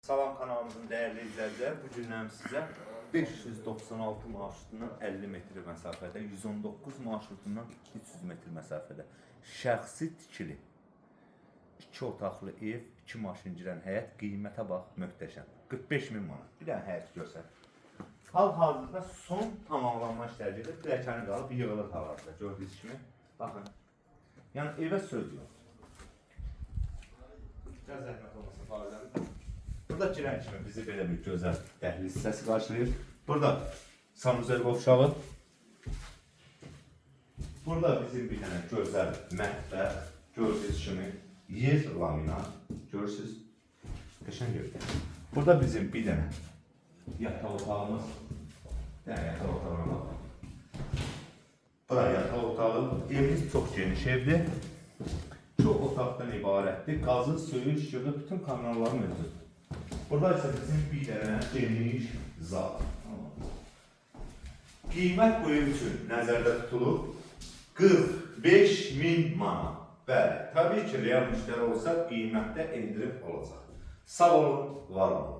Salam kanalımızın değerli izleyiciler, bugün size 596 marşrutundan 50 metre mesafede, 119 marşrutundan 300 metre mesafede şəxsi tikili 2 otaqlı ev, 2 maşın girən həyət, qiymətə bax, möhtəşəm. 45.000 manat. Bir dənə həyət görsək. Hal-hazırda son tamamlanma işləri gedir. Pilləkəni qalıb yığılır hal-hazırda. Gördüyünüz kimi. Baxın. Yəni evə söz yox. Biraz zəhmət olmasa fərqləndi. Burada girən kimi bizi belə bir gözəl dəhliz hissəsi qarşılayır. Burada sanuzel qovşağı. Burada bizim bir dənə gözəl mətbəx. Gördüyünüz kimi yer laminat. Görürsünüz. Qəşəng görünür. Burada bizim bir dənə yataq otağımız. Bir dənə yataq otağına bax. Bura yataq otağı. Evimiz çox geniş evdir. Çox otaqdan ibarətdir. Qazı, suyu, işığı, bütün kanalları mövcud. Burada ise bizim bir dənə geniş zal. Qiymət bu ev üçün nəzərdə tutulub 45.000 manat. Bəli, təbii ki, real müştəri olsa qiymətdə endirim olacaq. Sağ olun, var olun.